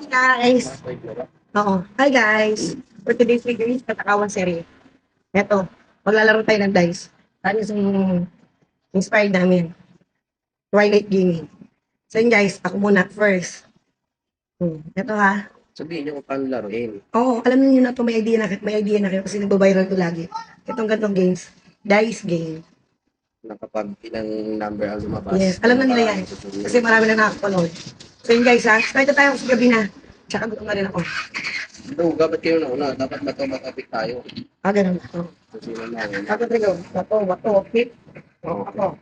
Guys. Oo. Hi guys. For today's video is Katakawan Serie. Eto, maglalaro tayo ng dice. Ano yung inspired namin? Twilight Gaming. So yun guys, ako muna first. Eto ha. Sabihin niyo kung paano laruin. Oo, alam niyo na to, may idea na kayo kasi nagbabiral to lagi. Itong gantong games. Dice game. Na kapag ilang number ang lumabas. Yes, alam na nila yan. Kasi marami na nakakapanood. So yun guys ha, start na tayo sa gabi na. Tsaka gutom na rin ako. Luga, ba't kayo nauna? Dapat matopik tayo. Ganun. Oh. Kasi naman. Ako trigo. Bato, hit. Ako.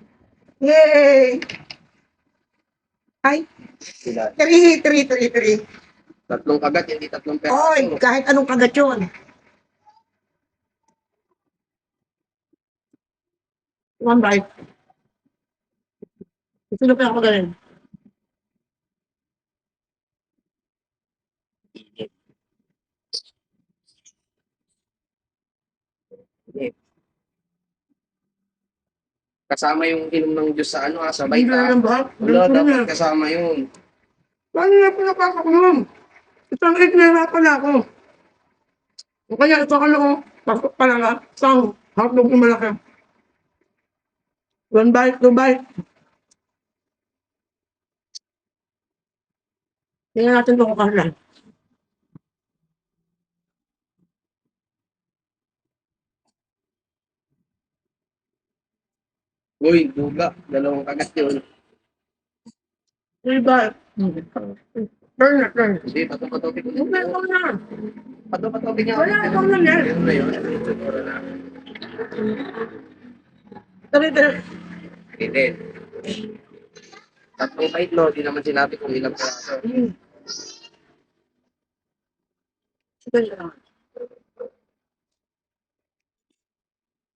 Yay! Ay, Sila. 3. Tatlong kagat, hindi tatlong pera. Oy, kahit anong kagat yun. One bite. Gusto na pa ako ganun. Hindi. Kasama yung inom ng Diyos sa ano ha, sabay Hindi ta. lang ba? Wala, dapat kasama yun. Paano na po napakakulong? Isang egg na pala ako. O kaya ito ka lang, pasok pa lang ha. Isang hotdog yung malaki. One bite, two bite. Tingnan natin ito kung kailan. Uy, luga, dalawang kagat yun. Three bite. Turn. Hindi, patopik ko. Hindi, ito na. Patopik niya. Wala, ito na yan. Meron na yun. Siguro na. Tara. Hindi. Tatlong bite no, di naman sinabi kung ilang peraso.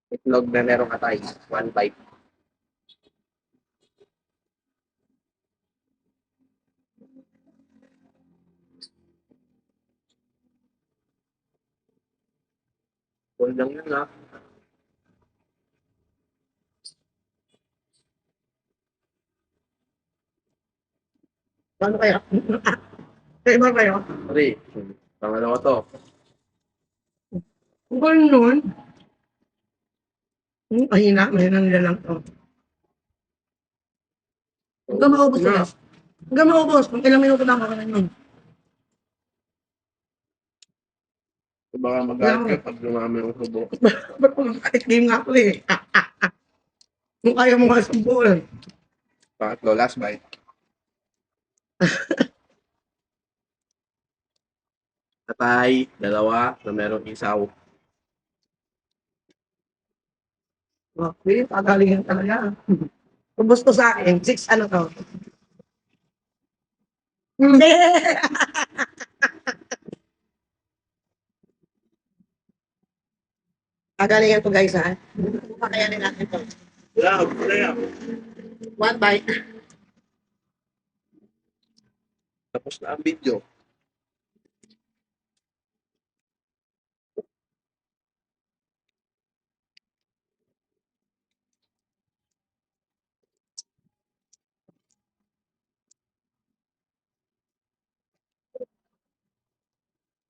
Itlog na merong atay. One bite. Full lang yun ha. Paano kaya? Kaya iba kayo? Sorry. Pangalawa to. Ganun. Mahina nila lang to. Huwag ka maubos na. Huwag ka maubos. Kung ilang minuto na ako nun. Baka mag-alit ka pag lumami ang subo. Ba't kung kahit game nga ako eh. Kung kaya mo nga sumbulan. Pangatlo, last bite. Atay, dalawa na merong isaw. Okay, pagalingan talaga. Ubus ko sa akin. 6 ano to? Hindi! Pagalingan to guys ha. Pakayanin natin to. Wala yan. One bite. Tapos na ang video.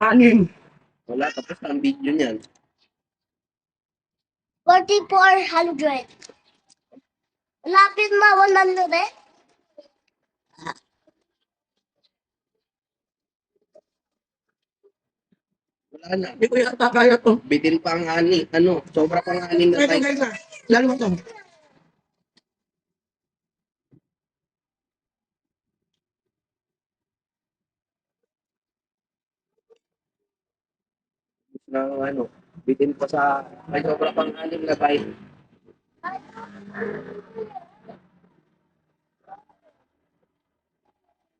Anim. Wala, tapos na ang video niyan. 4,400. Lapit mo 100 eh. Wala na. Hindi ko yata kaya to. Bitin pa ang ani. Ano, sobra pang ani na Ito tayo. guys ha. Lalo mo to. Na ano, bitin pa sa, ay sobra pang anim na tayo.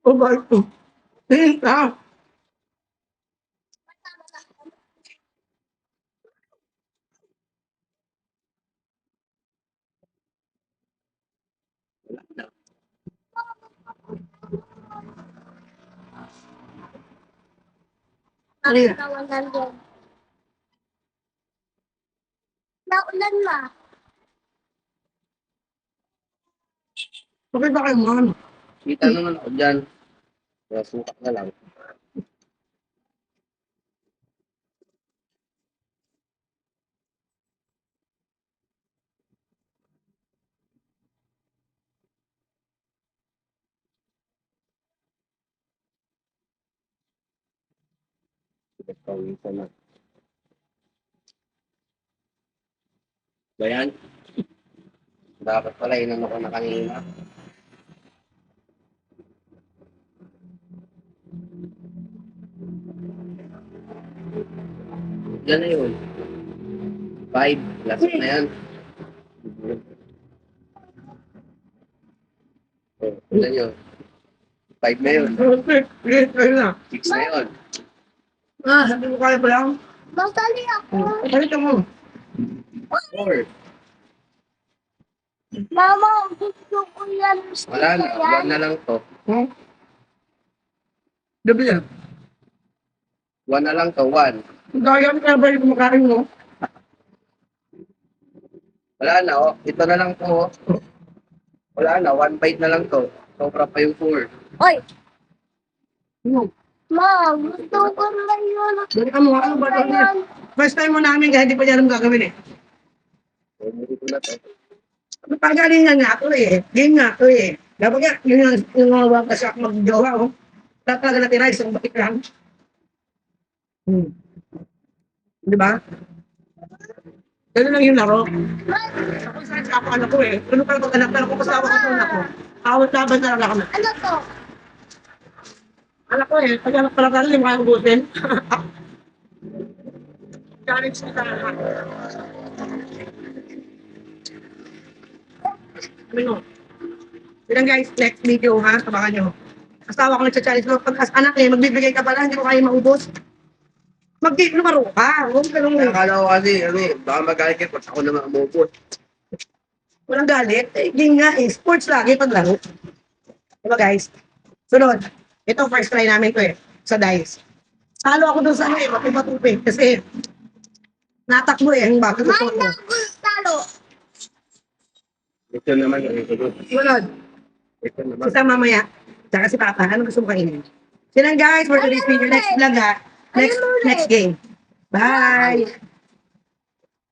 Oh bite to. Tingin ka. Wala na. Ano yun? Na 100. Naulan na. Bakit ba kayo mga ano? Kita naman ako dyan. Kaya sukat na lang. Nagpawisan na. Ba yan? Dapat pala, inano ko na kanina. Yan na yun. 5. Last na yan. Oh, ilan yun? 5 na yun. Ayun na. 6 na yun. Sabi ko kaya pa lang. Masali ako. Salita mo. 4. Mama, gusto ko yan. Wala na. 1 na lang to. Gabi yan. 1 na lang to. 1. Gaya ka ba yung kumakain mo? Wala na. Oh. Ito na lang to. Oh. Wala na. 1 bite na lang to. Sobra pa yung 4. Oy, Ano? ma, gusto ko na yun. Dali ka mo. Ano ba ito? First time mo namin kaya hindi pa niya alam gagawin eh. Ito na to. Pagalingan nga ako eh. Game nga ako eh. Dapat nga, yung mga wakas ako mag-jowa oh. Talaga natira isang bakit lang. Di ba? Ganun lang yung laro. Ako sa ako anak ko eh. Ano pa pag anak ko kasawa ko sa anak ko. Awat laban talaga kami. Ano to? Anak ko eh. Pag anak pala talaga yung kaya ubusin. Challenge kita. Sabi mo. Bilang guys, next video ha. Tabakan nyo. Asawa ko nagsa-challenge mo. Pag as anak eh, magbibigay ka pala, hindi ko kaya maubos. Lumaro ka. Huwag ka nung Akala ko kasi, ano eh, baka magalit kayo pag ako naman umubos. walang galit. Eh, game nga eh. Sports lagi pag laro. Diba guys? Sunod. Ito first try namin to eh. Sa dice. Salo ako dun sa ano eh. Matipatupig. Kasi natakbo eh. Ang bago ko. May nagustalo. Ito naman, ito. Sunod. Ito naman. Si Sam mamaya. Tsaka si Papa. Ano gusto mo kainin? So lang guys. For today's video. Next vlog ha. Next game. Bye.